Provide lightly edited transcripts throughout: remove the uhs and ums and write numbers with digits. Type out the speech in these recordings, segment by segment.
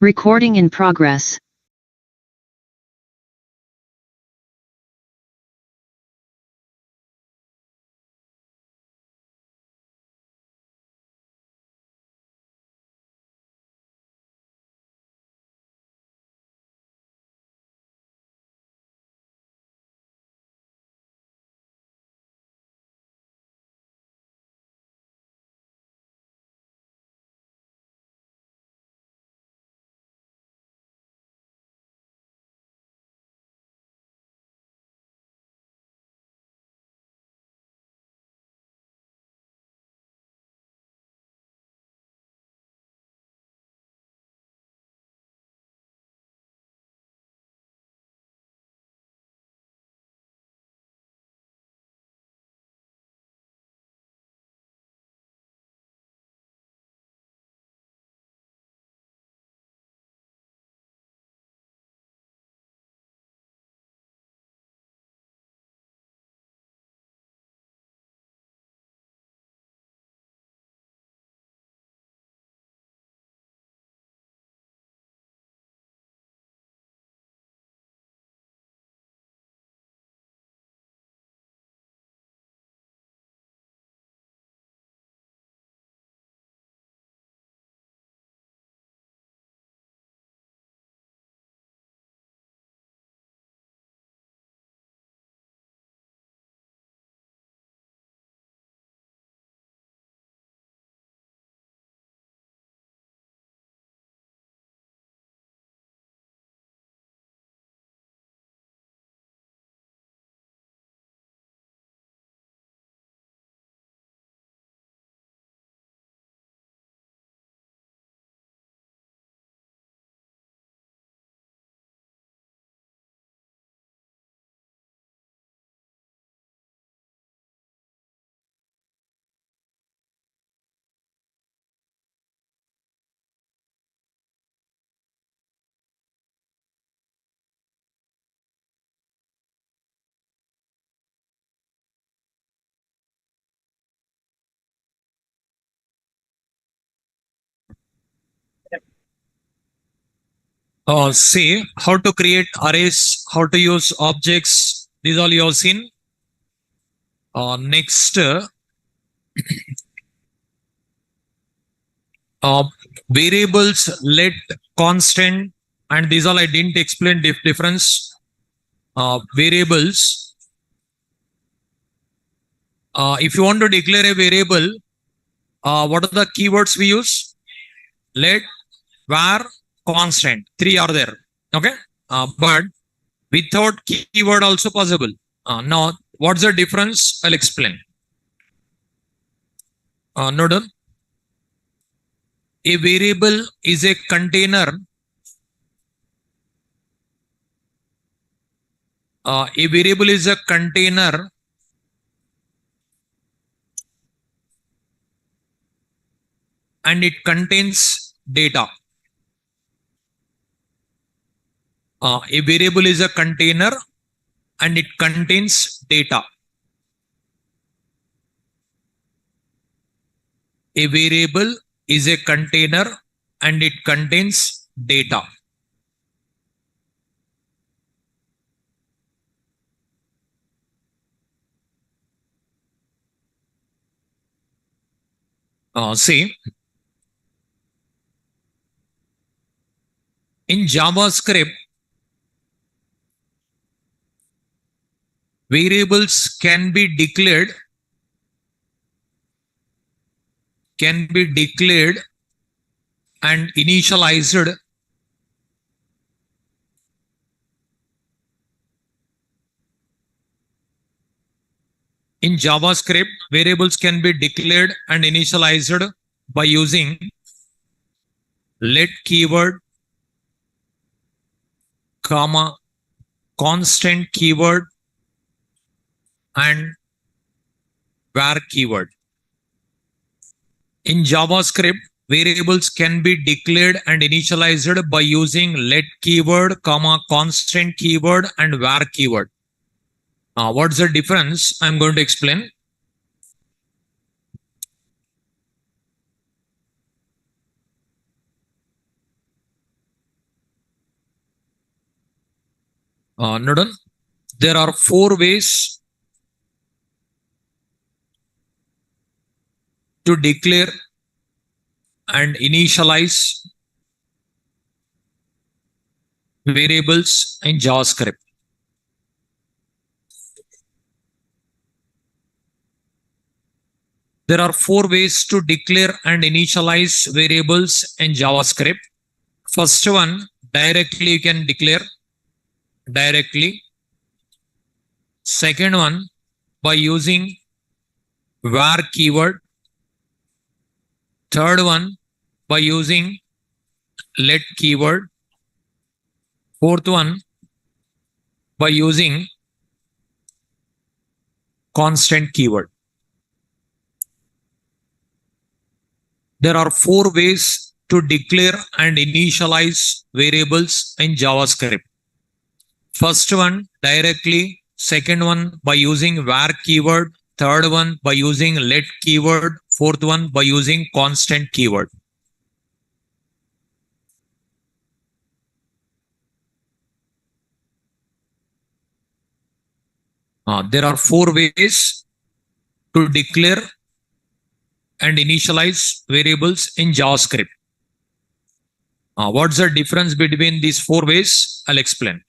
Recording in progress. See how to create arrays, how to use objects. These all you have seen. Next, variables, let, constant, and these all I didn't explain difference. Variables. If you want to declare a variable, what are the keywords we use? Let, var, constant. Three are there. Okay, but without keyword also possible. Now, what's the difference? I'll explain. Note down. A variable is a container. A variable is a container and it contains data. A variable is a container and it contains data. A variable is a container and it contains data. See, in JavaScript, variables can be declared and initialized in JavaScript. Variables can be declared and initialized by using let keyword, comma, constant keyword, and var keyword. In JavaScript, variables can be declared and initialized by using let keyword, comma, constant keyword, and var keyword. What's the difference? I'm going to explain. Nodon, there are 4 ways to declare and initialize variables in JavaScript. There are 4 ways to declare and initialize variables in JavaScript. First one, directly you can declare directly. Second one, by using var keyword. Third one, by using let keyword. Fourth one, by using constant keyword. There are 4 ways to declare and initialize variables in JavaScript. First one, directly. Second one, by using var keyword. Third one, by using let keyword. Fourth one, by using constant keyword. There are 4 ways to declare and initialize variables in JavaScript. What's the difference between these 4 ways? I'll explain.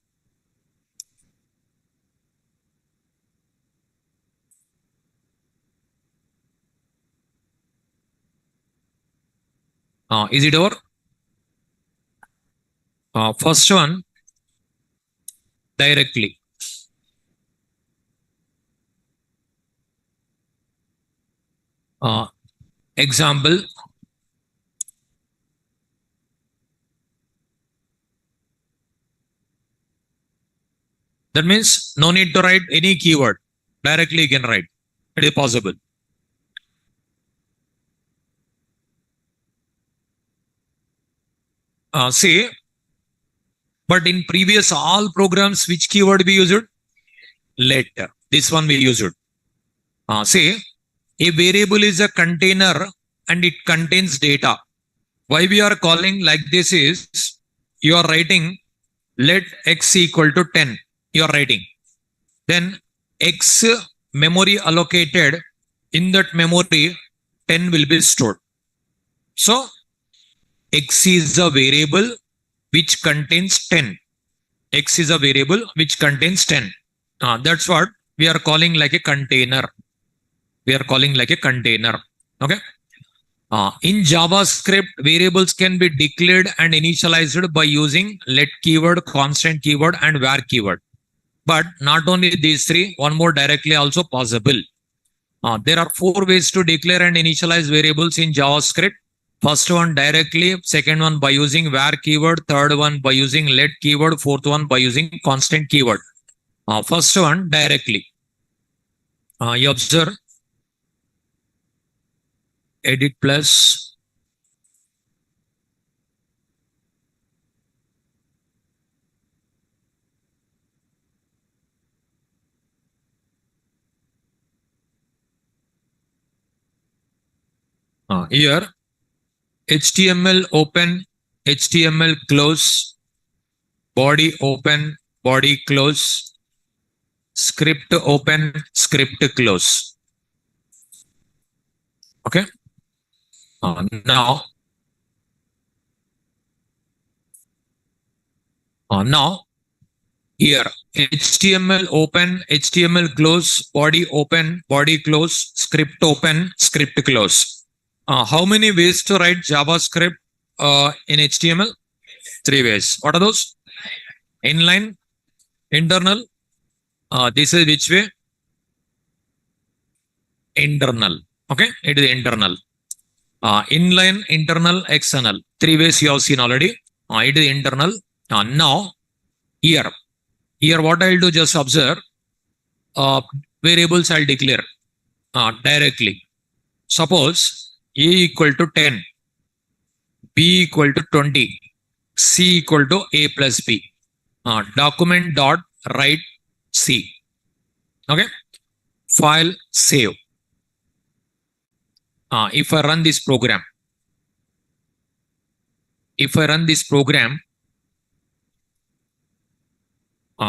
Is it over? First one, directly. Example, that means no need to write any keyword. Directly you can write. It is possible. See, but in previous all programs, which keyword we used? Let. This one we used. See, a variable is a container and it contains data. Why we are calling like this is, you are writing let x equal to 10. You are writing. Then x memory allocated, in that memory 10 will be stored. So x is a variable which contains 10. X is a variable which contains 10. That's what we are calling like a container. We are calling like a container. Okay. In JavaScript, variables can be declared and initialized by using let keyword, constant keyword, and var keyword. But not only these 3, one more directly also possible. There are 4 ways to declare and initialize variables in JavaScript. First one directly, second one by using var keyword, third one by using let keyword, fourth one by using constant keyword. First one directly. You observe edit plus here HTML open, HTML close, body open, body close, script open, script close. Okay. Now here HTML open, HTML close, body open, body close, script open, script close. How many ways to write JavaScript in HTML? 3 ways. What are those? Inline, internal. This is which way? Internal. Okay, it is internal. Inline, internal, external. 3 ways you have seen already. It is internal. Now, here what I'll do, just observe. Variables I'll declare directly. Suppose A equal to 10, B equal to 20, C equal to A plus B. Document dot write C. Okay. File save. If I run this program,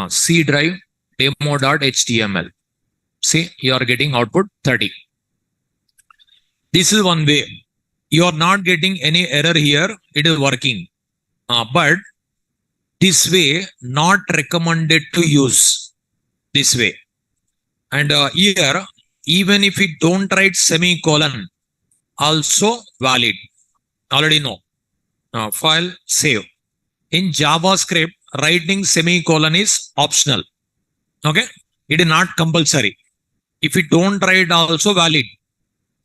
C drive demo.html. See, you are getting output 30. This is one way. You are not getting any error here. It is working. But this way, not recommended to use this way. And here, even if we don't write semicolon, also valid. Already know. File, save. In JavaScript, writing semicolon is optional. Okay. It is not compulsory. If you don't write, also valid.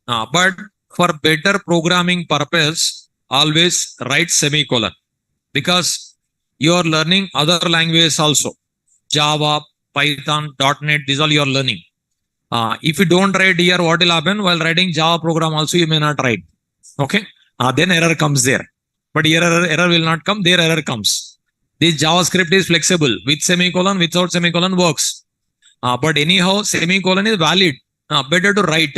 But for better programming purpose, always write semicolon, because you are learning other languages also. Java, Python, .NET, these all you are learning. If you don't write here, what will happen? While writing Java program also, you may not write. Okay. Then error comes there. But here error will not come, there error comes. This JavaScript is flexible. With semicolon, without semicolon works. But anyhow, semicolon is valid. Better to write.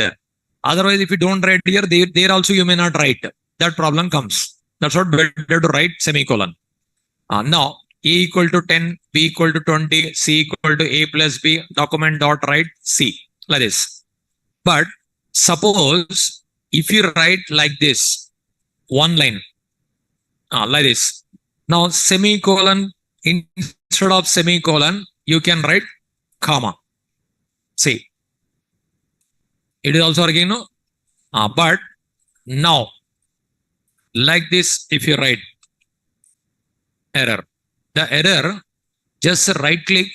Otherwise, if you don't write here, there also you may not write. That problem comes. That's what better to write semicolon. Now, A equal to 10, B equal to 20, C equal to A plus B, document dot write C, like this. But suppose if you write like this, one line, like this. Now, semicolon, instead of semicolon, you can write comma. See, it is also working, no? But now, like this, if you write error, the error, just right click,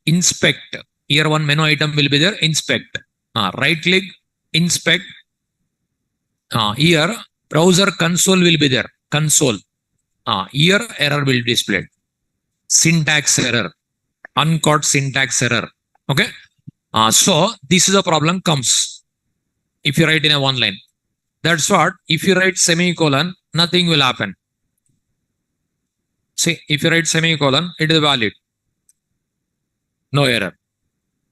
inspect. Here one menu item will be there, inspect. Right click, inspect. Here browser console will be there, console. Here error will be displayed. Syntax error, uncaught syntax error. Okay. So this is a problem comes if you write in a one line. That's what, if you write semicolon, nothing will happen. See, if you write semicolon, it is valid. No error.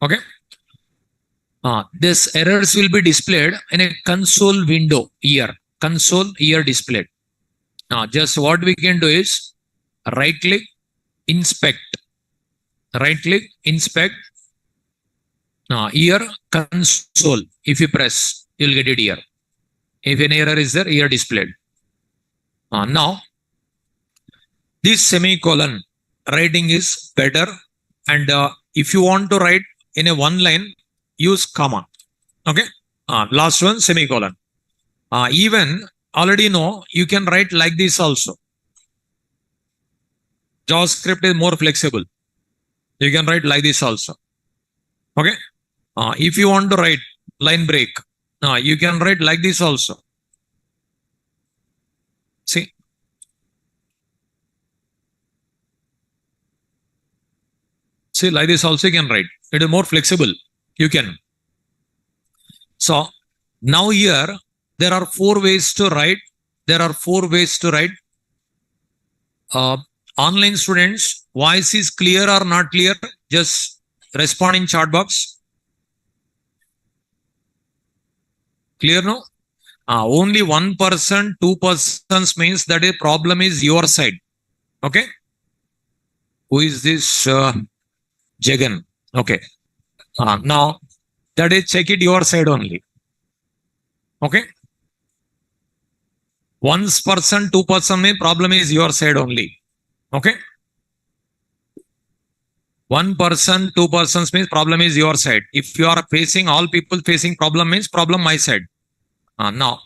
Okay. This errors will be displayed in a console window here. Console here displayed. Just what we can do is right click, inspect. Right click, inspect. Here console. If you press, you'll get it here. If an error is there, here displayed. Now, this semicolon writing is better. And if you want to write in a one line, use comma. Okay. Last one, semicolon. Even already know you can write like this also. JavaScript is more flexible. You can write like this also. Okay. If you want to write line break, you can write like this also. See. See, like this also you can write. It is more flexible. You can. So now here there are 4 ways to write. There are 4 ways to write. Online students, voice is clear or not clear? Just respond in chat box. Clear, no? Only 1%, 2% means that a problem is your side. Okay. Who is this? Jagan. Okay. Now that is, check it your side only. Okay. 1%, 2% means problem is your side only. Okay. 1%, 2% means problem is your side. If you are facing, all people facing problem means problem my side. Now,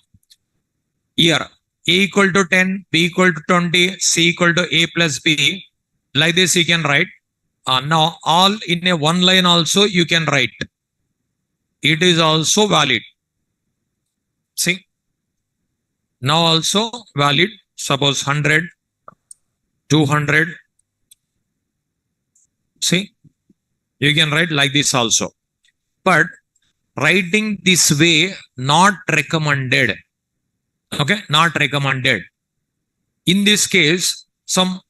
here A equal to 10, B equal to 20, C equal to A plus B. Like this you can write. Now, all in a one line also you can write. It is also valid. See. Now also valid. Suppose 100, 200. See, you can write like this also. But writing this way, not recommended. Okay, not recommended. In this case,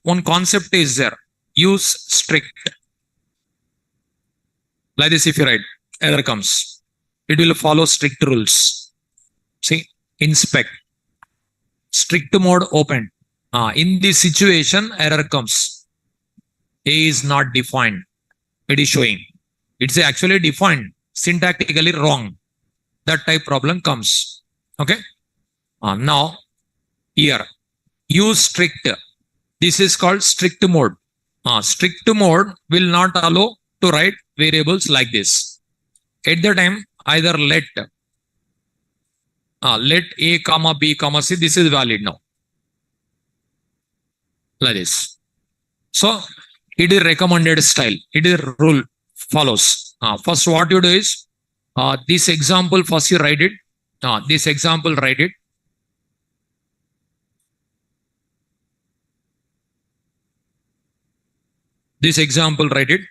one concept is there. Use strict. Like this, if you write, error comes. It will follow strict rules. See, inspect. Strict mode open. In this situation, error comes. A is not defined. It is showing. It's actually defined, syntactically wrong. That type problem comes. Okay. Now, here, use strict. This is called strict mode. Strict mode will not allow to write variables like this. At the time, either let A comma B comma C, this is valid now. Like this. So, it is recommended style. It is rule follows. First, what you do is, this example, first you write it. This example, write it. This example, write it.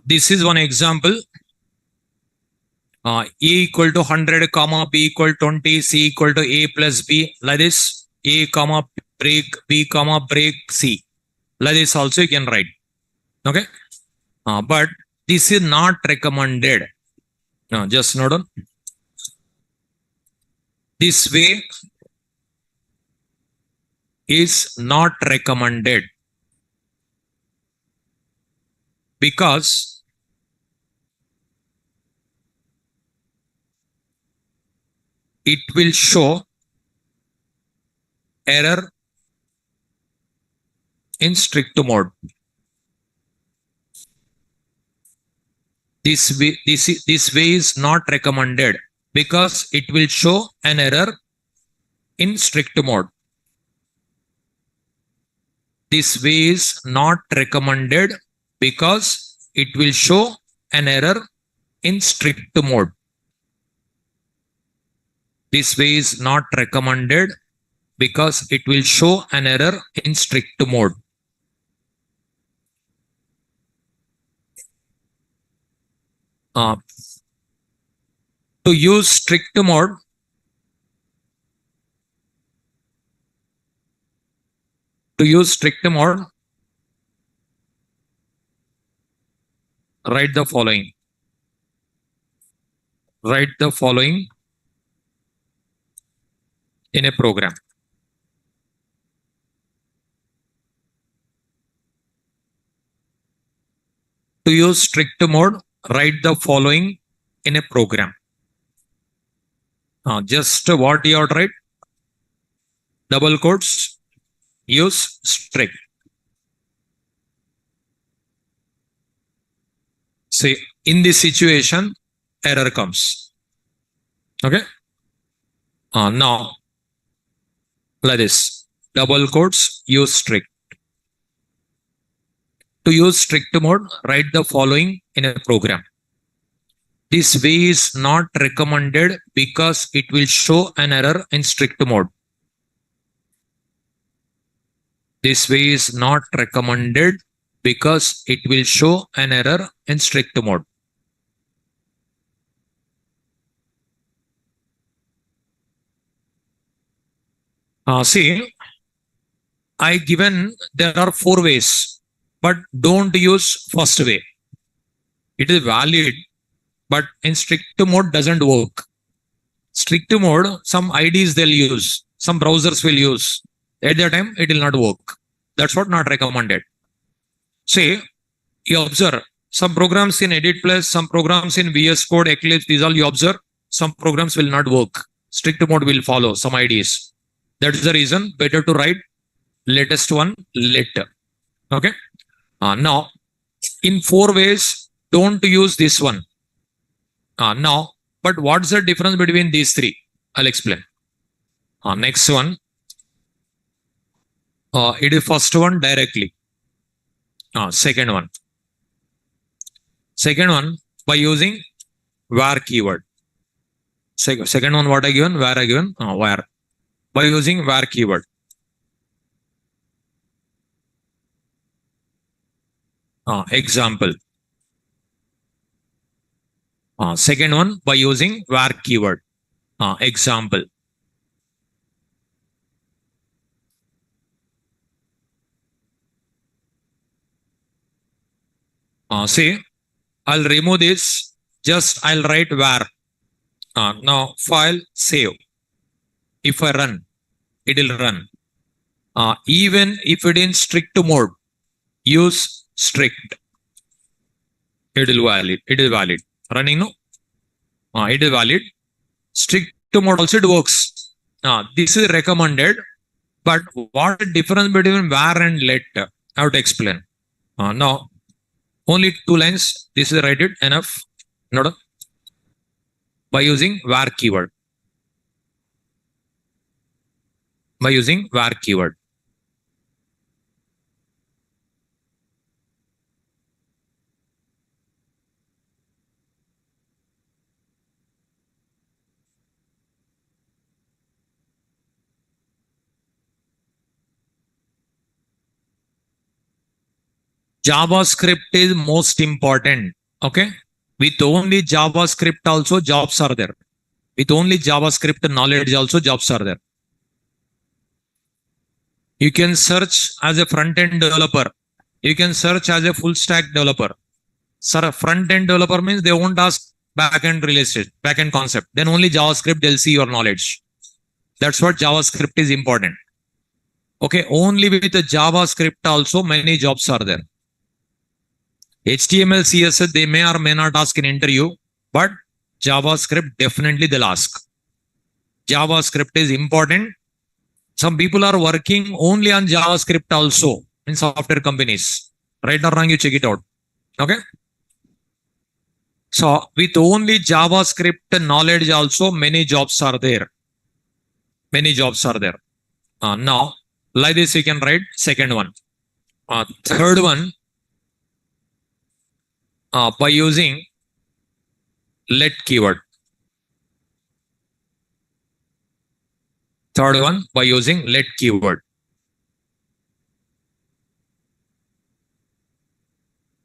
This is one example. A equal to 100 comma B equal 20, C equal to A plus B, like this. A comma break, B comma break, C. Like this also you can write. Okay. But this is not recommended. Just note on. This way is not recommended because it will show error in strict mode. This way is not recommended because it will show an error in strict mode. This way is not recommended because it will show an error in strict mode. This way is not recommended because it will show an error in strict mode. To use strict mode, write the following. Write the following in a program. To use strict mode, write the following in a program. Just what you have to write? Double quotes, use strict. Say, in this situation, error comes. Okay. Now, like this, double quotes, use strict. To use strict mode, write the following in a program. This way is not recommended because it will show an error in strict mode. This way is not recommended because it will show an error in strict mode. See, I given there are 4 ways, but don't use first way. It is valid, but in strict mode doesn't work. Strict mode, some IDs they'll use, some browsers will use. At that time, it will not work. That's what not recommended. Say, you observe some programs in Edit Plus, some programs in VS Code, Eclipse, these all you observe, some programs will not work. strict mode will follow some IDs. That is the reason better to write latest one later. Okay. Now, in 4 ways, don't use this one. Now, but what's the difference between these three? I'll explain. Next one. It is first one directly. Second one. Second one by using where keyword. Second one, what I given? Where I given? Where. By using where keyword. Example. Second one by using where keyword. Example. See, I'll remove this. Just I'll write where. Now file save. If I run, it will run. Even if it in strict mode, use strict. It will valid. It is valid. Running no. It is valid. Strict mode also it works. This is recommended. But what the difference between where and let? I have to explain. Now, only 2 lines. This is write it enough. Note by using where keyword. By using where keyword. JavaScript is most important. Okay. With only JavaScript also jobs are there. With only JavaScript knowledge also jobs are there. You can search as a front-end developer. You can search as a full-stack developer. Sir, front-end developer means they won't ask back-end related, back-end concept. Then only JavaScript, they'll see your knowledge. That's what JavaScript is important. Okay, only with the JavaScript also many jobs are there. HTML, CSS, they may or may not ask in interview, but JavaScript definitely they'll ask. JavaScript is important. Some people are working only on JavaScript also in software companies. Right or wrong, you check it out. Okay. So with only JavaScript knowledge also many jobs are there. Many jobs are there. Now, like this you can write second one. Third one, by using let keyword. Third one by using let keyword.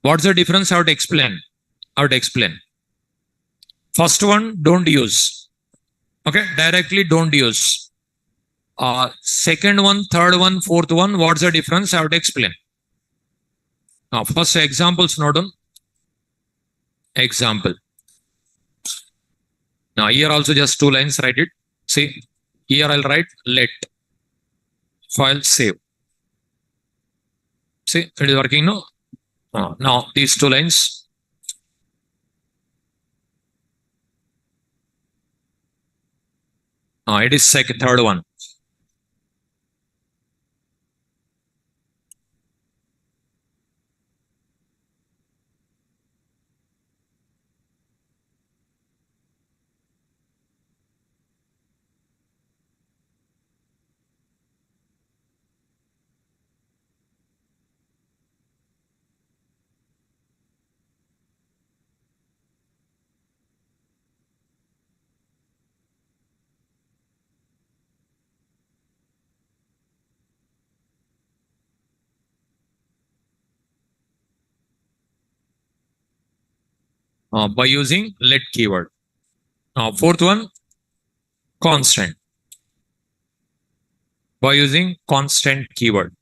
What's the difference? I would explain. First one, don't use. Okay, directly don't use. Second one, third one, fourth one, what's the difference? I would explain. First examples, note on. Example. Now here also just 2 lines, write it. See, here I'll write let. File save. See, it is working now. Now these 2 lines. It is third one. By using let keyword. Fourth one, constant. By using constant keyword.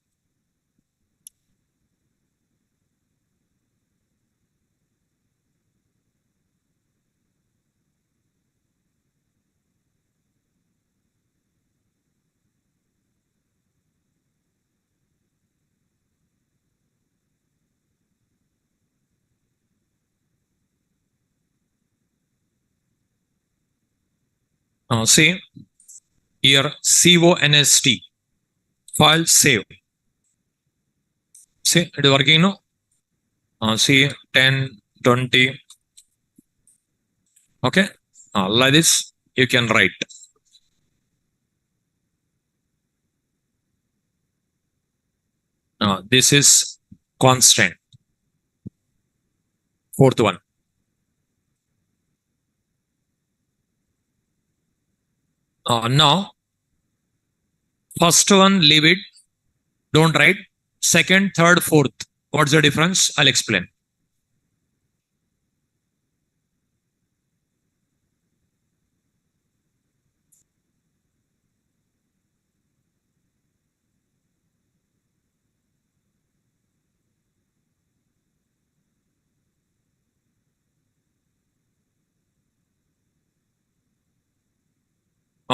See here const file save. See it is working now. See 10, 20. Okay. Like this you can write. This is constant. Fourth one. Now, first one, leave it. Don't write. Second, third, fourth. What's the difference? I'll explain.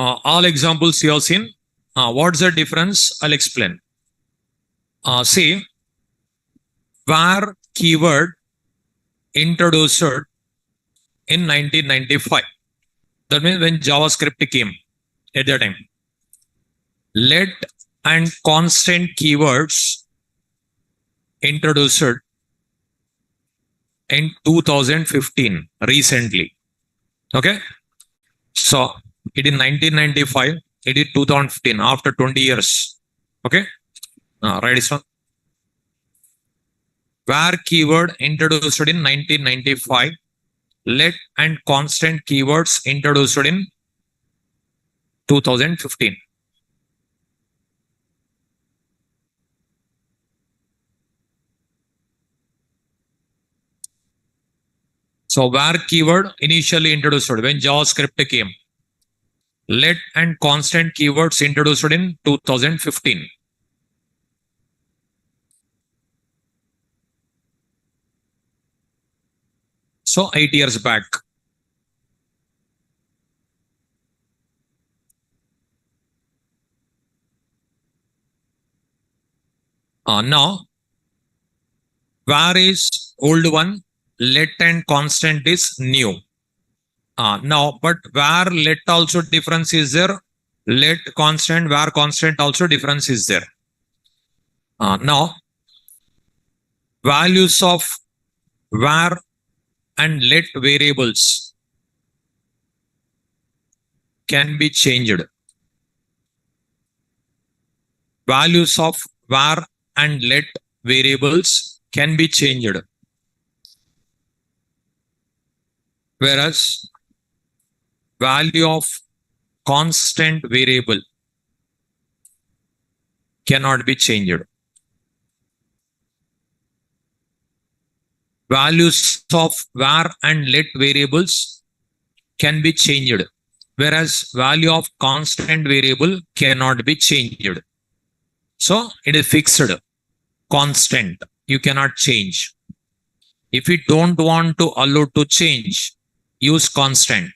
All examples you have seen. What's the difference? I'll explain. See, var keyword introduced in 1995. That means when JavaScript came at that time. Let and constant keywords introduced in 2015, recently. Okay. So it is 1995, it is 2015, after 20 years. Okay. Write this one. Var keyword introduced in 1995. Let and constant keywords introduced in 2015. So var keyword initially introduced when JavaScript came. Let and constant keywords introduced in 2015. So 8 years back. Now, var is old one, let and constant is new. Now, but var let also difference is there. Let constant, var constant also difference is there. Now, values of var and let variables can be changed. Values of var and let variables can be changed. Whereas value of constant variable cannot be changed. Values of var and let variables can be changed, whereas value of constant variable cannot be changed. So it is fixed, constant. You cannot change. If you don't want to allow to change, use constant.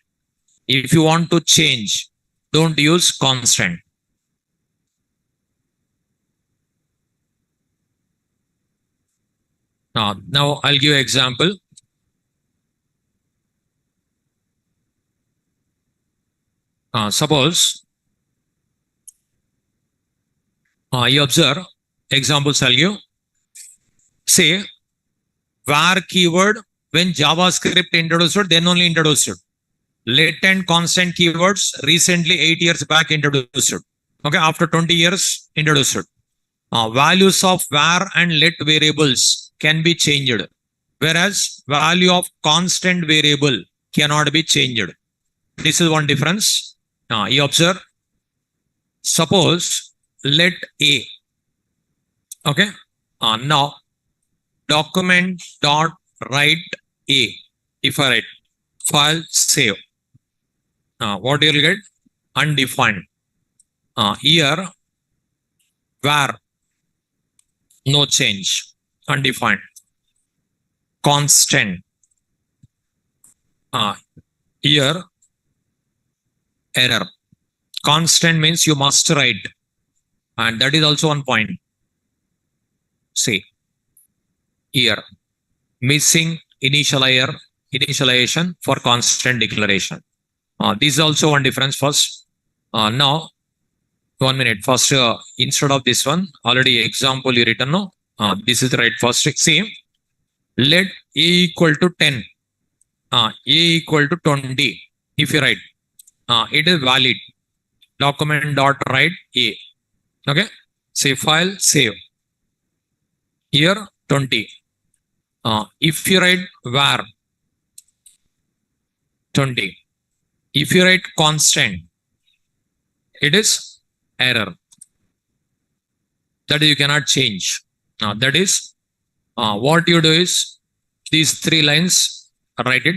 If you want to change, don't use constant. Now I'll give an example. Suppose you observe examples I'll give. Say var keyword when JavaScript introduced, then only introduced. Let and constant keywords recently 8 years back introduced. Okay, after 20 years introduced. Values of var and let variables can be changed, whereas value of constant variable cannot be changed. This is one difference. You observe. Suppose let A. Okay. Now document dot write A. If I write file save. What you'll get? Undefined. Here var no change, undefined. Constant. Here error. Constant means you must write, and that is also one point. See here missing initialization for constant declaration. This is also one difference first. Now, 1 minute. First, instead of this one, already example you written. No, this is the right first. See, let a equal to 10. A equal to 20. If you write, it is valid. Document dot write a. Okay. Save file, save. Here 20. If you write var 20. If you write constant, it is error. That you cannot change. That is what you do is these 3 lines, write it.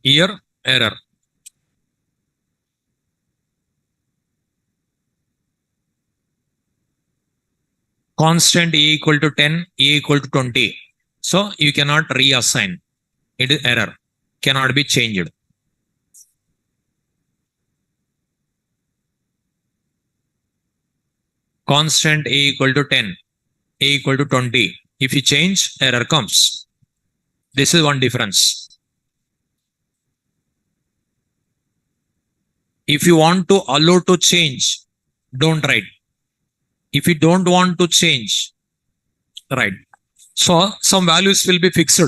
Here error. Constant a equal to 10, a equal to 20. So you cannot reassign. It is error. Cannot be changed. Constant a equal to 10, a equal to 20. If you change, error comes. This is one difference. If you want to allow to change, don't write. If you don't want to change, write. So some values will be fixed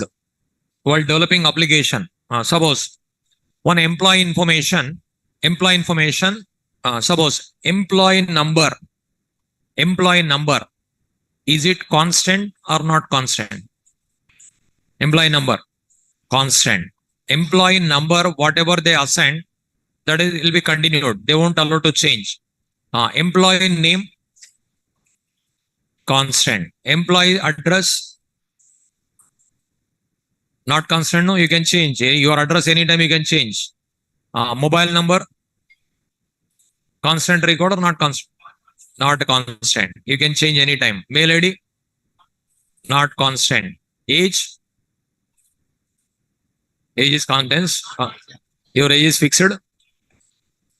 while developing application. Suppose one employee information, suppose employee number, is it constant or not constant? Employee number, constant. Employee number, whatever they assign, that is will be continued. They won't allow to change. Employee name, constant. Employee address, not constant. No, you can change. Your address anytime you can change. Mobile number, constant record or not constant? Not constant. You can change anytime. Mail ID, not constant. Age is constant. Your age is fixed.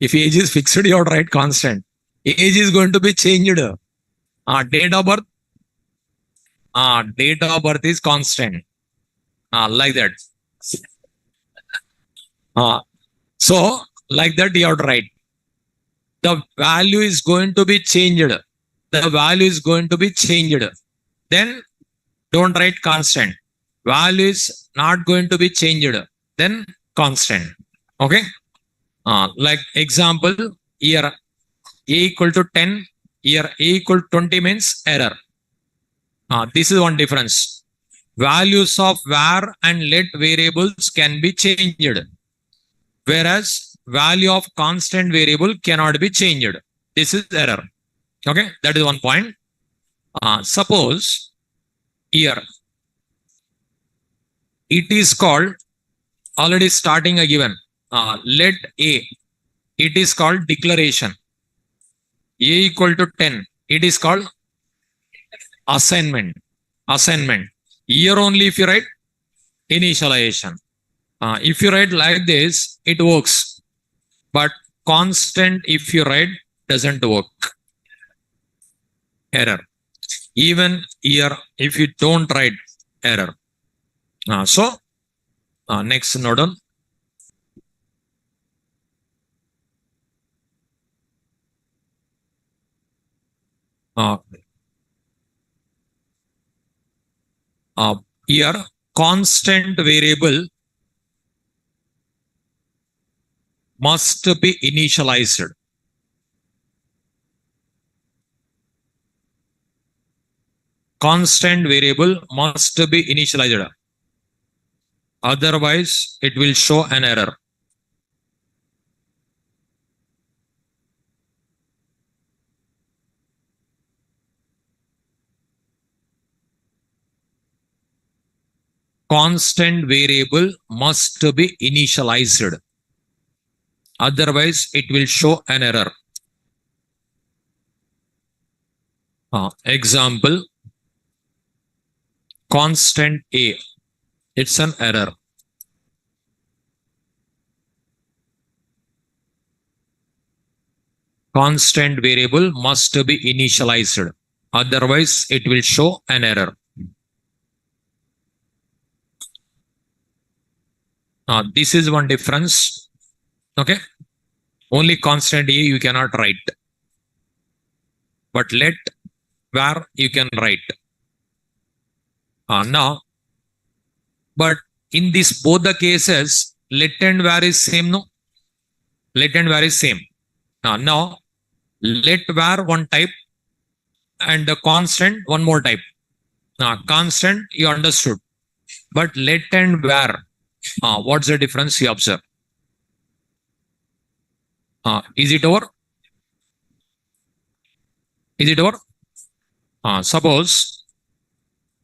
If age is fixed, you have to write constant. Age is going to be changed. Date of birth. Date of birth is constant. Like that. So, like that you have to write. The value is going to be changed. The value is going to be changed. Then don't write constant. Value is not going to be changed. Then constant. Okay. Like example, here a equal to 10, here a equal to 20 means error. This is one difference. Values of var and let variables can be changed, whereas value of constant variable cannot be changed. This is error. Okay, that is one point. Suppose here it is called already starting a given. Let a, it is called declaration. A equal to 10, it is called assignment. Here only if you write initialization. If you write like this, it works. But constant if you write doesn't work. Error. Even here if you don't write, error. So next node on. Here constant variable must be initialized. Constant variable must be initialized. Otherwise, it will show an error. Constant variable must be initialized. Otherwise, it will show an error. Example, constant a. It's an error. Constant variable must be initialized. Otherwise, it will show an error. This is one difference. Okay. Only constant A you cannot write. But let var you can write. Now, but in this both the cases, let and var is same, no? Let and var is same. Now, let var one type and the constant one more type. Constant you understood. But let and var, what's the difference you observe? Is it over? Is it over? Suppose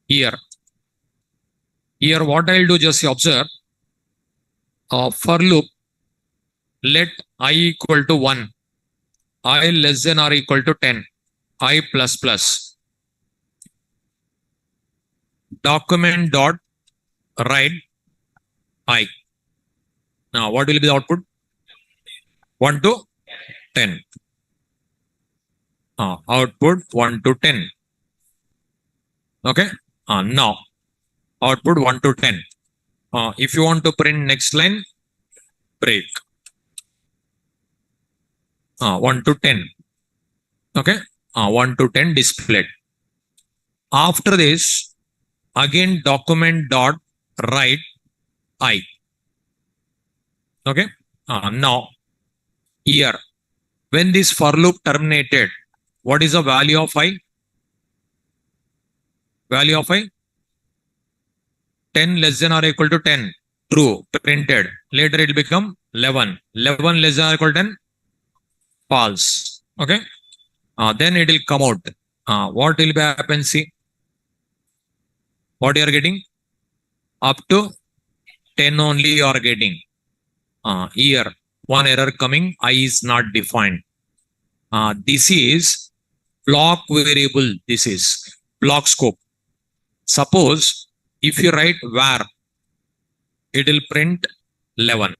here what I'll do, just observe, for loop, let I equal to 1, I less than or equal to 10, I plus plus. Document dot write I. Now what will be the output? 1 to 10. Output 1 to 10. Okay. Now output 1 to 10. If you want to print next line, break. 1 to 10. Okay. 1 to 10 displayed. After this, again document dot write I. Okay. Now here, when this for loop terminated, what is the value of I? Value of I? 10 less than or equal to 10. True. Printed. Later it will become 11. 11 less than or equal to 10. False. Okay. Then it will come out. What will be happen? See. What you are getting? Up to 10 only you are getting. Here, one error coming. I is not defined. This is block variable. This is block scope. Suppose if you write var, it will print 11.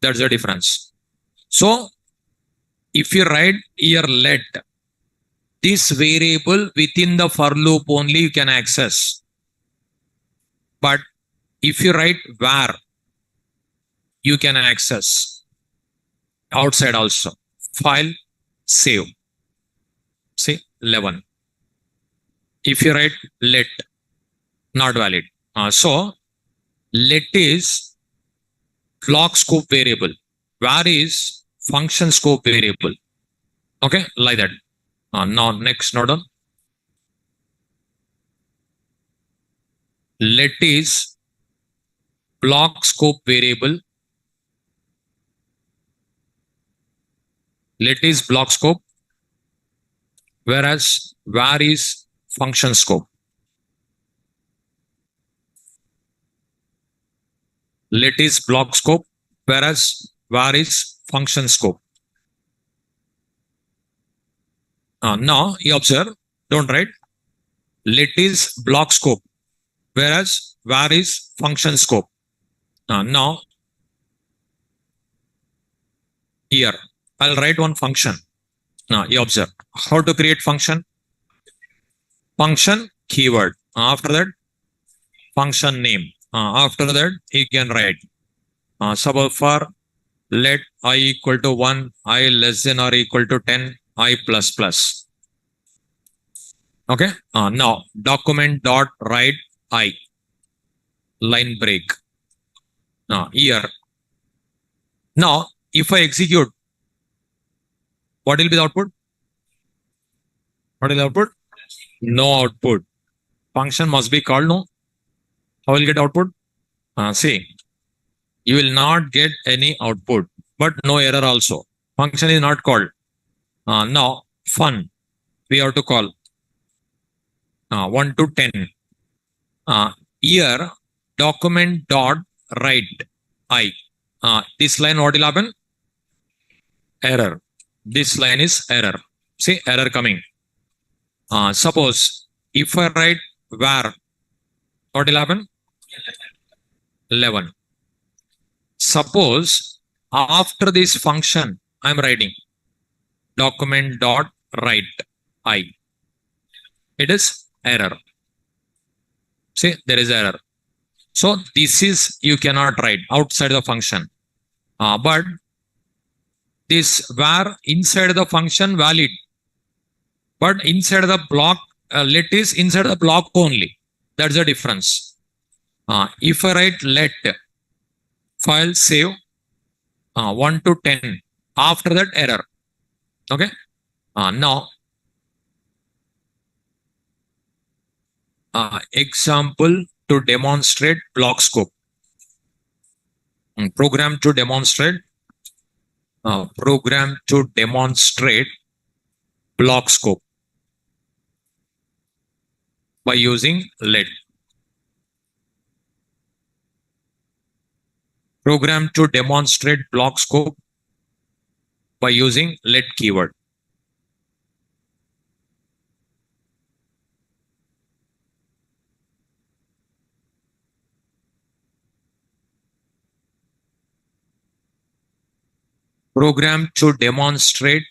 That's the difference. So if you write here let, this variable within the for loop only you can access. But if you write var, you can access outside also. File, save. See, 11. If you write let, not valid. So let is block scope variable. Var is function scope variable. Okay, like that. Now next node on. Let is block scope variable. Let is block scope, whereas var is function scope. Let is block scope, whereas var is function scope. Now you observe, don't write. Let is block scope, whereas var is function scope. Now here I'll write one function. Now you observe how to create function. Function keyword. After that, function name. After that, you can write. Suppose for let I equal to 1, I less than or equal to 10, I plus plus. Okay. Now document dot write I. Line break. Here. Now if I execute, what will be the output? What is the output? No output. Function must be called, no? How will you get output? See, you will not get any output, but no error also. Function is not called. Now, fun, we have to call 1 to 10. Here, document dot write I. This line, what will happen? Error. This line is error. See, error coming. Suppose if I write var, what will happen? 11. Suppose after this function, I'm writing document dot write I. It is error. See, there is error. So this is, you cannot write outside the function. But this var inside the function valid, but inside the block, let is inside the block only. That's the difference. If I write let file save 1 to 10, after that error. Okay. Now, example to demonstrate block scope. Program to demonstrate block scope by using let. Program to demonstrate block scope by using let keyword. Program to demonstrate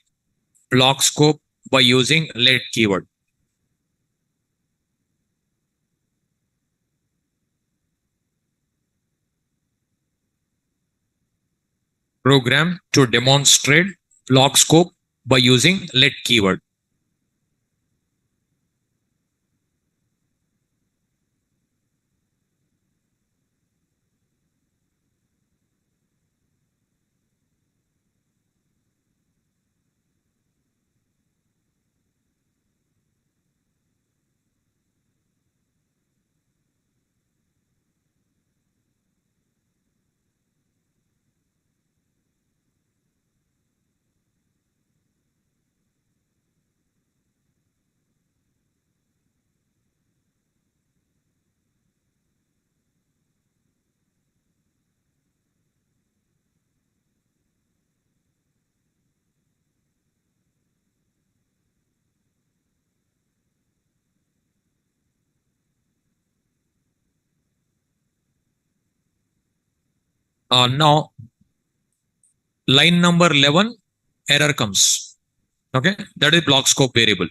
block scope by using let keyword. Program to demonstrate block scope by using let keyword. Now, line number 11, error comes. Okay, that is block scope variable.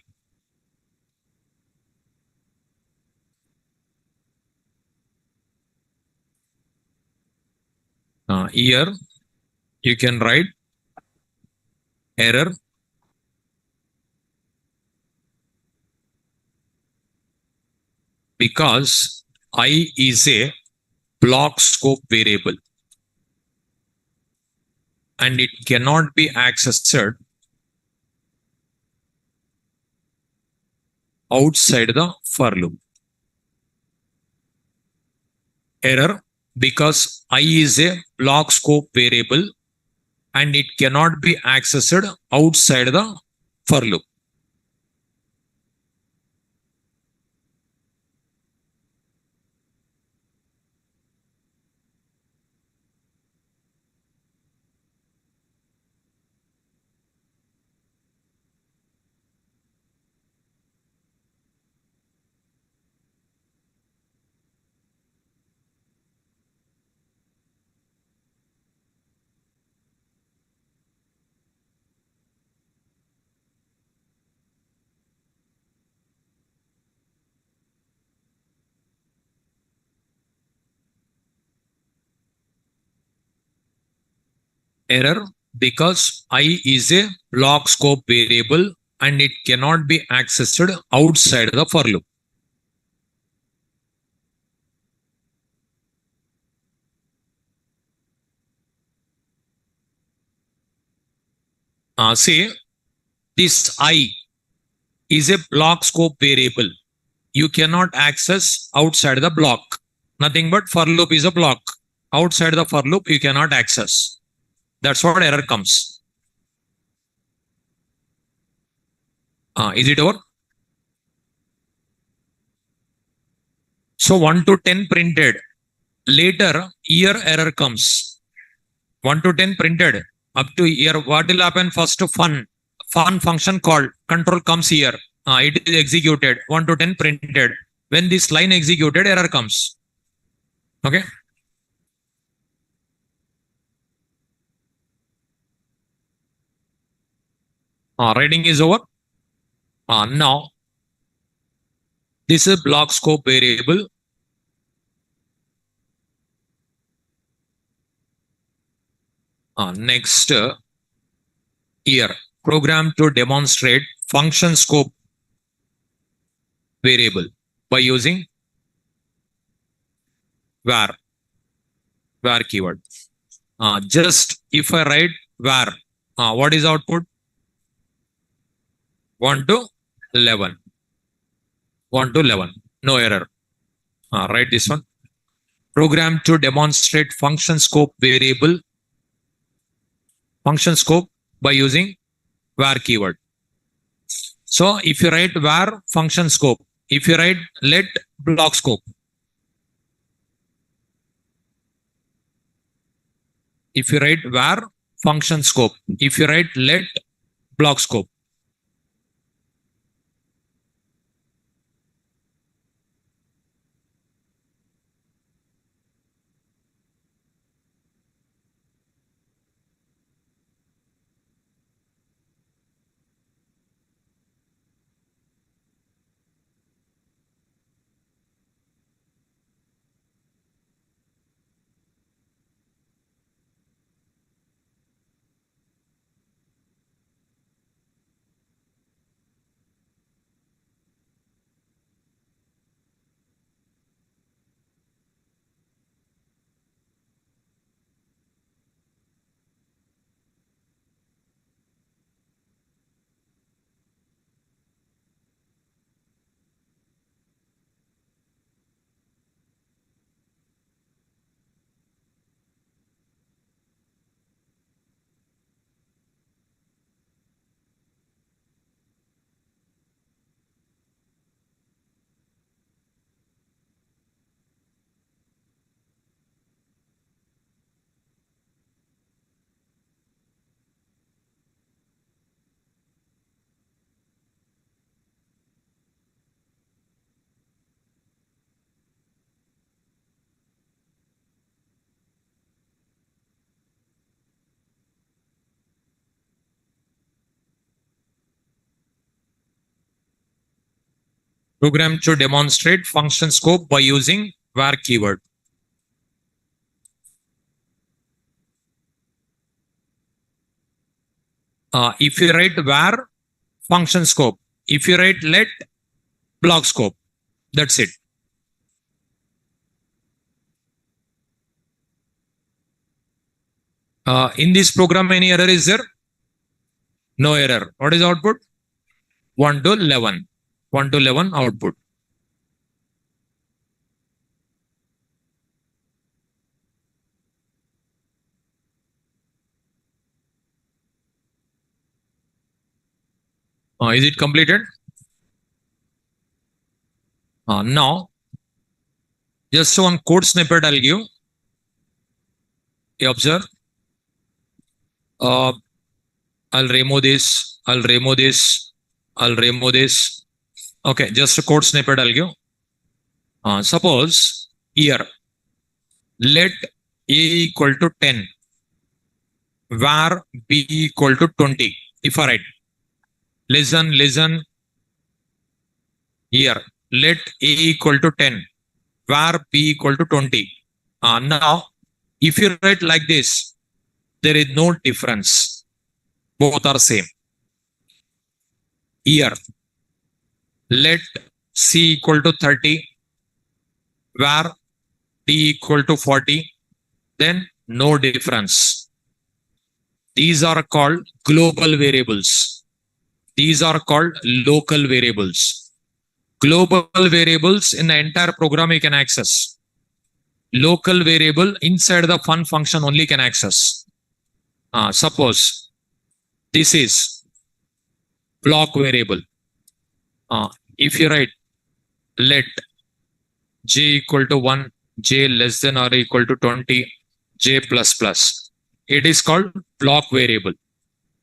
Here you can write error because I is a block scope variable and it cannot be accessed outside the for loop. Error because I is a block scope variable and it cannot be accessed outside the for loop. Error because I is a block scope variable and it cannot be accessed outside the for loop. Say this I is a block scope variable. You cannot access outside the block. Nothing but for loop is a block. Outside the for loop, you cannot access. That's what error comes. Is it over? So 1 to 10 printed. Later, here error comes. 1 to 10 printed. Up to here, what will happen? First, fun function called control comes here. It is executed. 1 to 10 printed. When this line executed, error comes. Okay. Writing is over. Now, this is block scope variable Next, here, program to demonstrate function scope variable by using var keyword. Just if I write var, what is output? 1 to 11. 1 to 11. No error. Write this one. Program to demonstrate function scope variable. Function scope by using var keyword. So if you write var function scope, if you write let block scope, if you write var function scope, if you write let block scope, program to demonstrate function scope by using var keyword. If you write var function scope, if you write let block scope, that's it. In this program, any error is there? No error. What is output? 1 to 11. 1 to 11 output. Is it completed? Now, just one code snippet I'll give. You observe. I'll remove this. I'll remove this. I'll remove this. Okay, just a code snippet I'll give. Suppose here, let a equal to 10, var b equal to 20. If I write, listen, here, let a equal to 10, var b equal to 20. Now, if you write like this, there is no difference. Both are same. Here, let c equal to 30, var d equal to 40, then no difference. These are called global variables. These are called local variables. Global variables in the entire program you can access. Local variable inside the fun function only can access. Suppose this is block variable. If you write let j equal to 1, j less than or equal to 20, j plus plus, it is called block variable.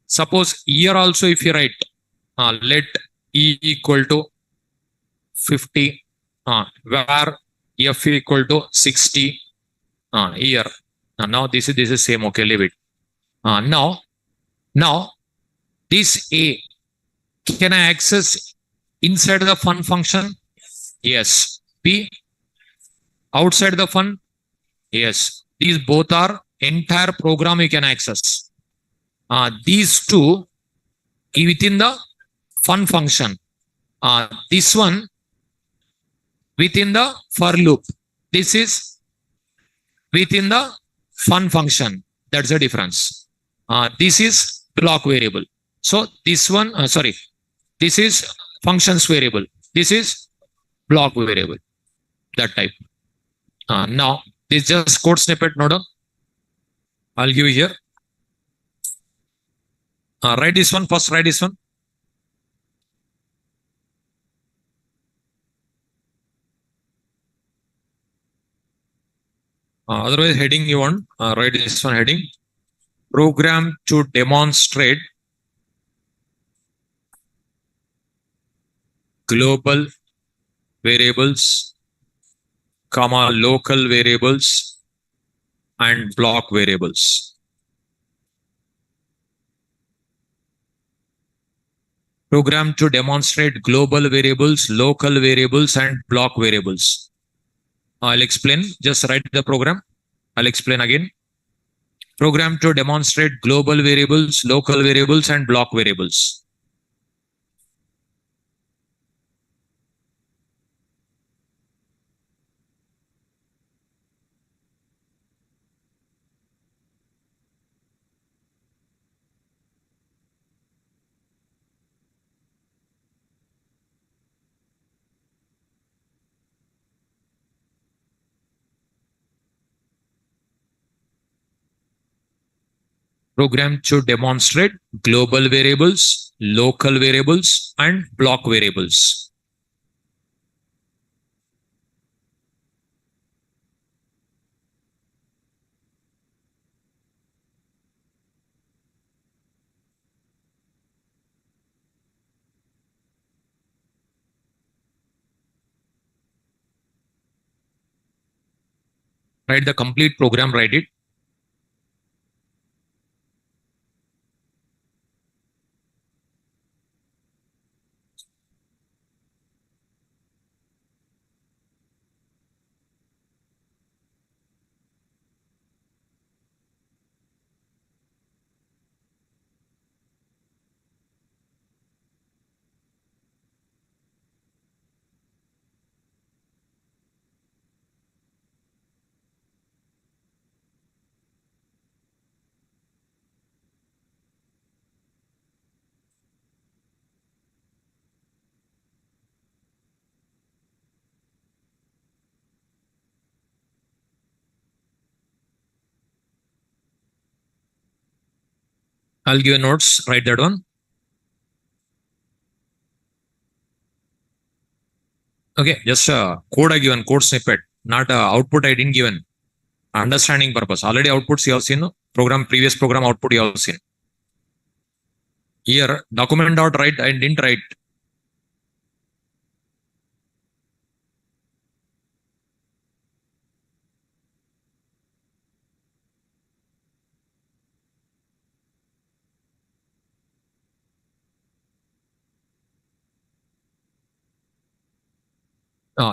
Suppose here also if you write let e equal to 50, where f equal to 60, here. Now this is same. Okay, leave it. Now this a, can I access inside the fun function? Yes. B outside the fun? Yes. These both are entire program you can access. These two within the fun function. This one within the for loop. This is within the fun function. That's the difference. This is block variable. So this one, this is functions variable. This is block variable. That type. Now this just code snippet node. I'll give you here. Write this one first. Write this one. Otherwise, heading you want. Write this one heading. Program to demonstrate global variables, comma local variables, and block variables. Program to demonstrate global variables, local variables, and block variables. I'll explain. Just write the program. I'll explain again. Program to demonstrate global variables, local variables, and block variables. Program to demonstrate global variables, local variables, and block variables. Write the complete program, write it. I'll give you notes, write that one. Okay, just code I given, code snippet, not output I didn't given. Understanding purpose. Already outputs you have seen. Program, previous program output you have seen. Here, document dot write I didn't write.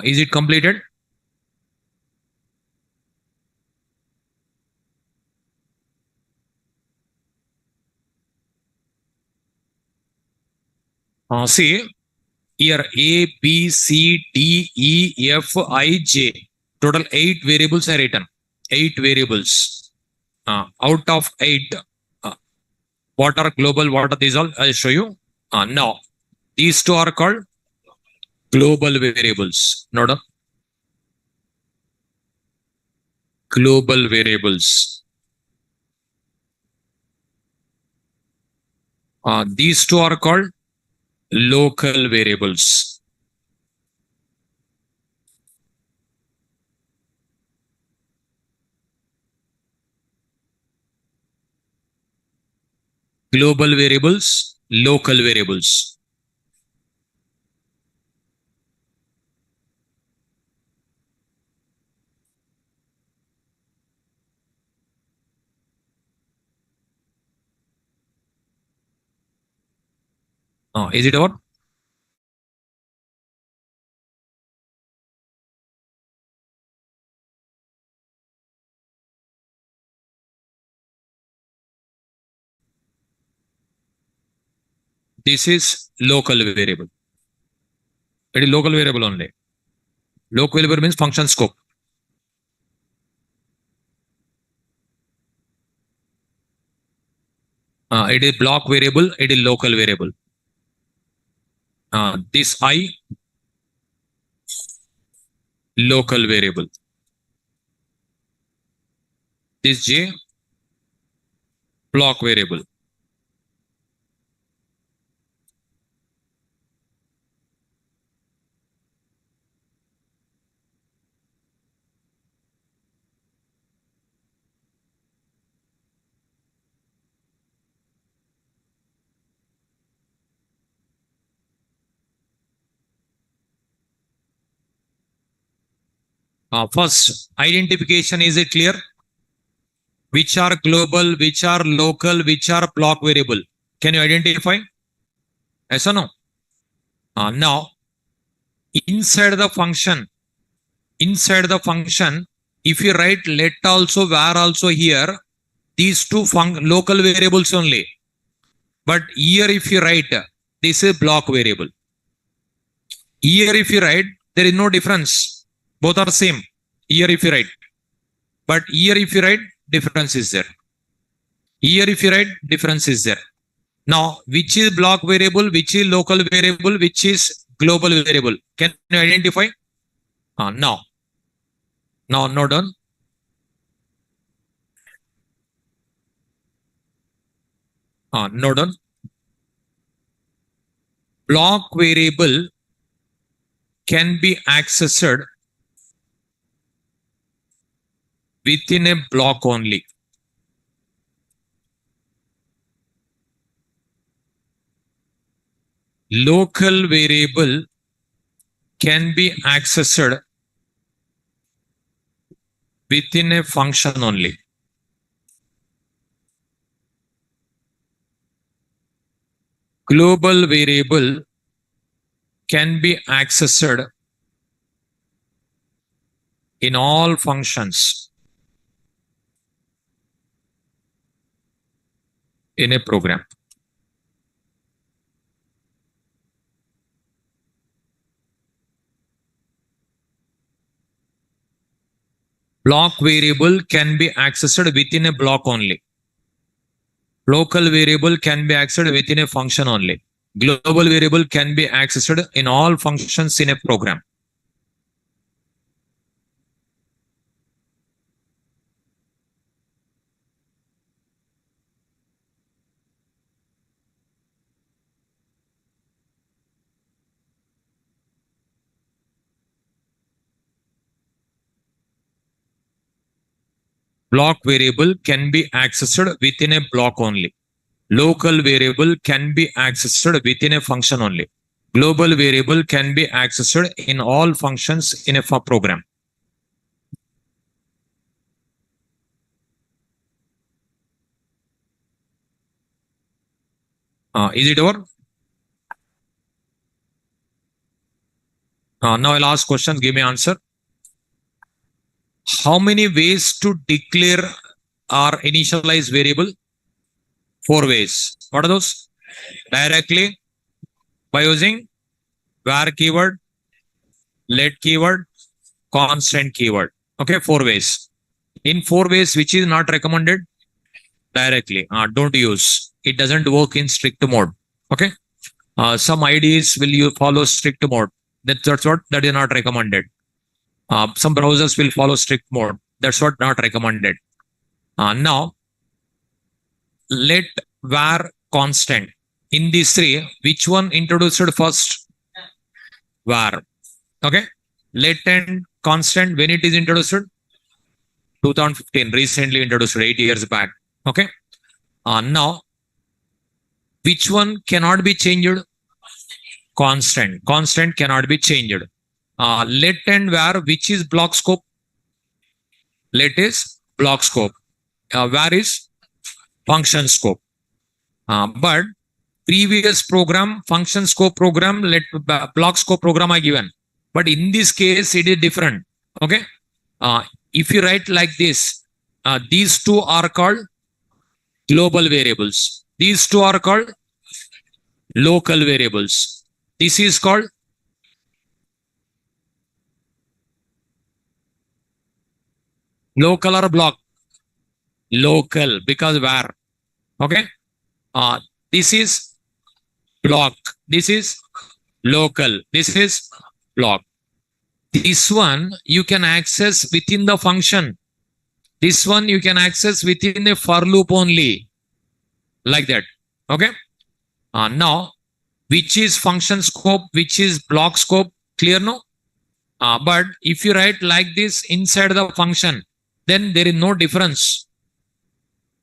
Is it completed? See, here A, B, C, D, E, F, I, J. Total 8 variables are written. 8 variables. Out of 8, what are global, what are these all? I'll show you. Now, these two are called global variables. Note global variables. These two are called local variables. Global variables, local variables. Is it over? This is local variable. It is local variable only. Local variable means function scope. It is block variable. It is local variable. This I, local variable. This J, block variable. First, identification, is it clear? Which are global, which are local, which are block variable? Can you identify? Yes or no? Now, inside the function, if you write let also, where also here, these two local variables only. But here if you write, this is block variable. Here if you write, there is no difference. Both are same. Here if you write. But here if you write, difference is there. Here if you write, difference is there. Now, which is block variable, which is local variable, which is global variable? Can you identify? Now, not done. Not done. Block variable can be accessed within a block only. Local variable can be accessed within a function only. Global variable can be accessed in all functions in a program. Block variable can be accessed within a block only. Local variable can be accessed within a function only. Global variable can be accessed in all functions in a program. Block variable can be accessed within a block only. Local variable can be accessed within a function only. Global variable can be accessed in all functions in a program. Is it over? Now I'll ask questions. Give me answer. How many ways to declare or initialize variable? 4 ways. What are those? Directly by using var keyword, let keyword, constant keyword. Okay, 4 ways. In 4 ways, which is not recommended? Directly. Don't use. It doesn't work in strict mode. Okay. Some IDs will you follow strict mode. That is not recommended. Some browsers will follow strict mode. That's what not recommended. Now, let var constant. In these 3, which one introduced first? Var. Okay. Let and constant, when it is introduced? 2015, recently introduced, 8 years back. Okay. Now, which one cannot be changed? Constant. Constant cannot be changed. Let and var, which is block scope? Let is block scope. Var is function scope. But previous program, function scope program, let block scope program are given. But in this case, it is different. Okay. If you write like this, these 2 are called global variables. These 2 are called local variables. This is called local or block. Local, because where? Okay. This is block. This is local. This is block. This one you can access within the function. This one you can access within a for loop only. Like that. Okay. Now, which is function scope, which is block scope, clear no? But if you write like this inside the function, then there is no difference.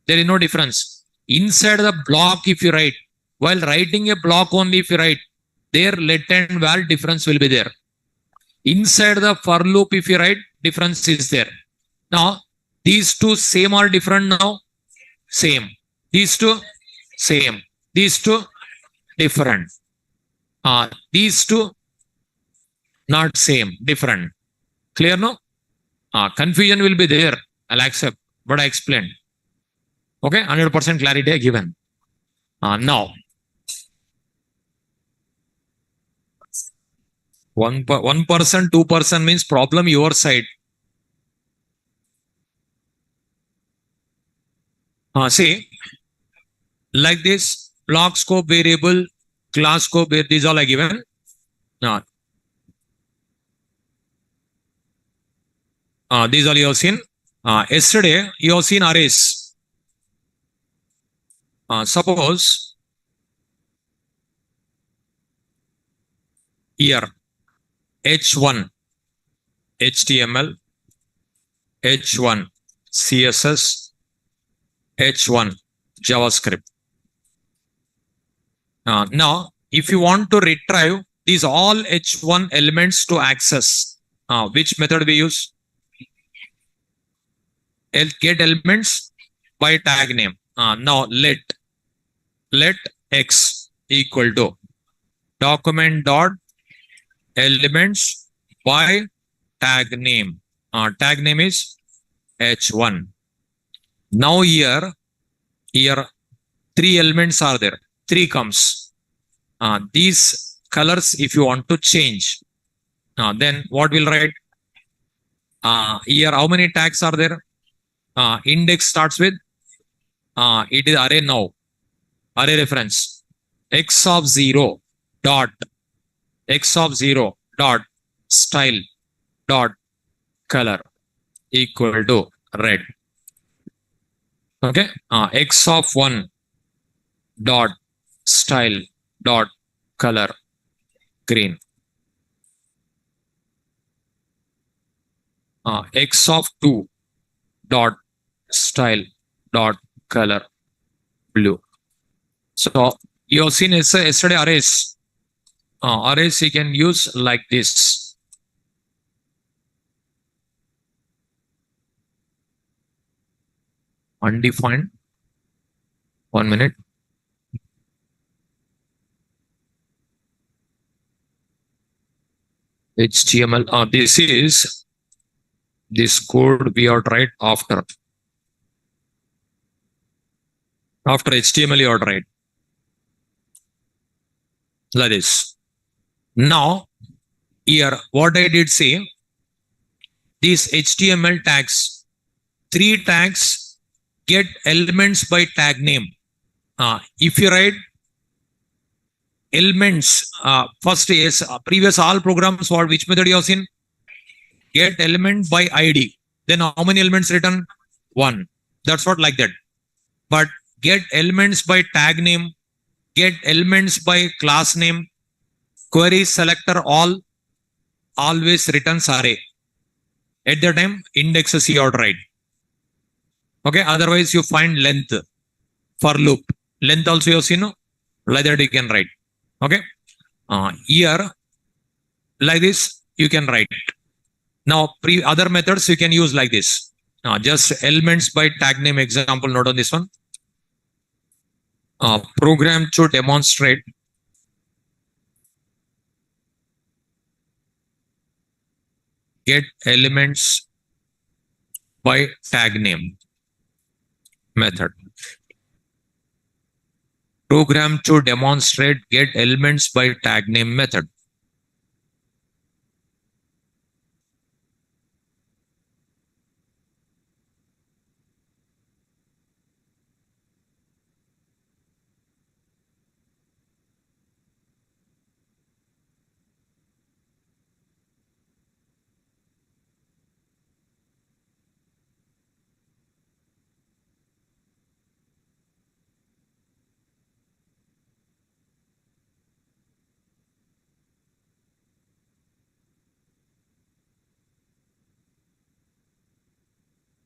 There is no difference. Inside the block, if you write, while writing a block only, if you write, there let and where difference will be there. Inside the for loop, if you write, difference is there. Now, these two same or different now? Same. These two, same. These two, different. These two, not same, different. Clear no? Confusion will be there. I'll accept, but I explained. Okay, 100% clarity given. Now, one person, 2% means problem your side. See, like this, block scope variable, class scope, these all are given. These all you have seen. Yesterday, you have seen arrays. Suppose here H1 HTML, H1 CSS, H1 JavaScript. Now, if you want to retrieve these all H1 elements to access, which method we use? Get elements by tag name. Now let x equal to document dot elements by tag name. Tag name is H1. Now here three elements are there. 3 comes. These colors, if you want to change, then what will write? Here how many tags are there? Index starts with it is array now, array reference x of 0 dot style dot color equal to red. Okay, x of 1 dot style dot color green. X of 2 dot style dot color blue. So you have seen yesterday arrays. Arrays you can use like this. Undefined. 1 minute. HTML. This is this code we are tried after. After HTML you are right. Like this. Now, here what I did say, these HTML tags, 3 tags get elements by tag name. If you write elements, first is previous all programs, which method you have seen? Get element by ID. Then how many elements written? 1. That's what like that. But get elements by tag name, get elements by class name, query selector all, always returns array. At the time, indexes you are right. Okay, otherwise you find length for loop. Length also you have seen, no? Like that you can write. Okay, here like this you can write. Now, other methods you can use like this. Just elements by tag name example, note on this one. Program to demonstrate get elements by tag name method. Program to demonstrate get elements by tag name method.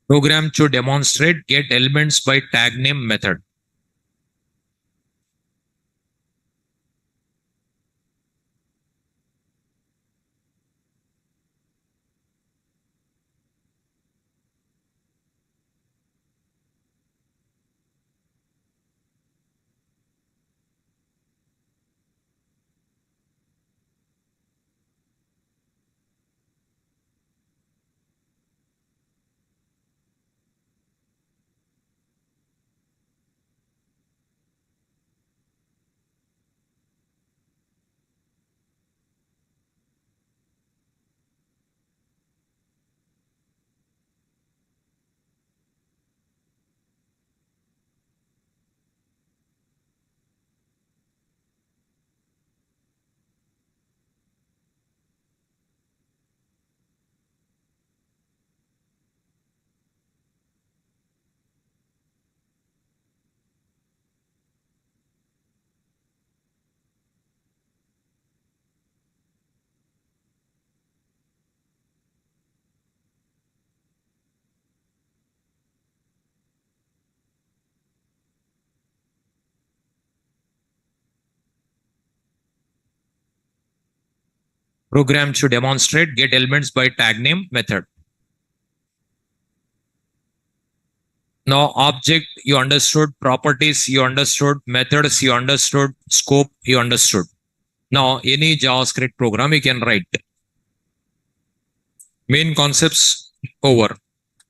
Program to demonstrate get elements by tag name method. Program to demonstrate get elements by tag name method. Now object you understood, properties you understood, methods you understood, scope you understood. Now any JavaScript program you can write. Main concepts over.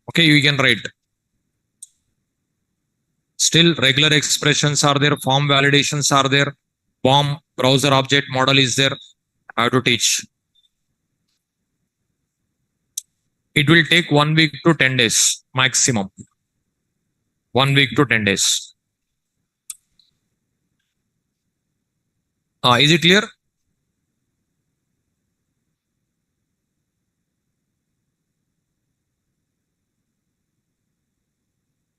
Okay, you can write. Still regular expressions are there, form validations are there, form browser object model is there. I have to teach. It will take 1 week to 10 days maximum. 1 week to 10 days. Is it clear?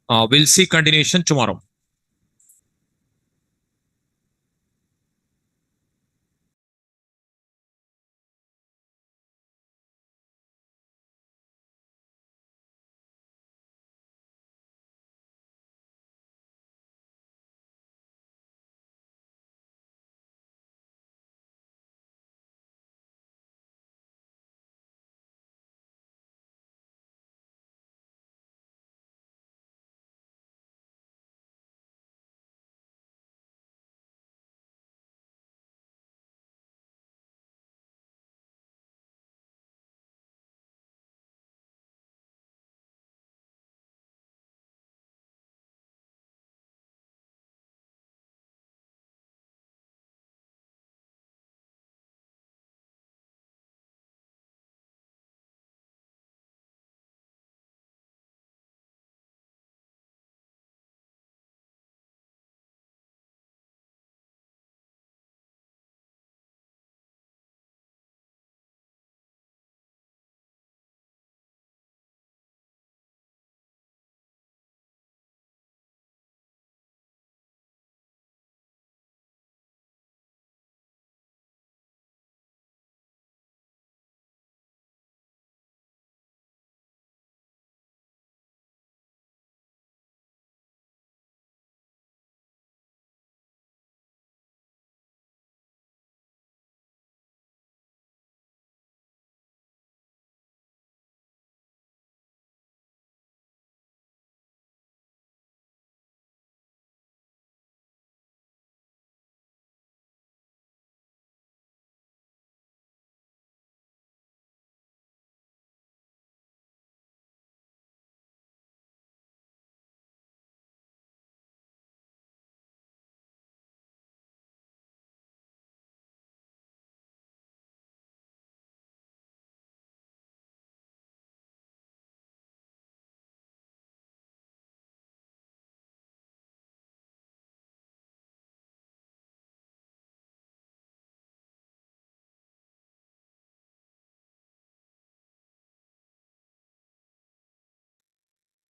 We'll see continuation tomorrow.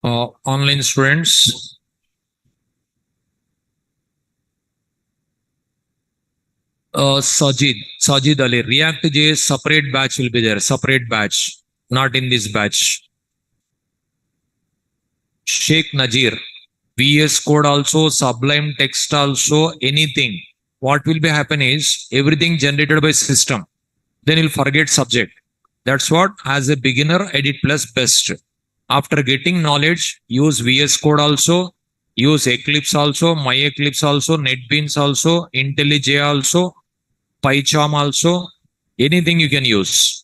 Online students. Sajid Ali, React.js separate batch will be there, separate batch, not in this batch. Sheikh Najir, VS Code also, Sublime Text also, anything. What will be happen is everything generated by system. Then you'll forget subject. That's what as a beginner edit plus best. After getting knowledge, use VS Code also, use Eclipse also, MyEclipse also, NetBeans also, IntelliJ also, PyCharm also, anything you can use.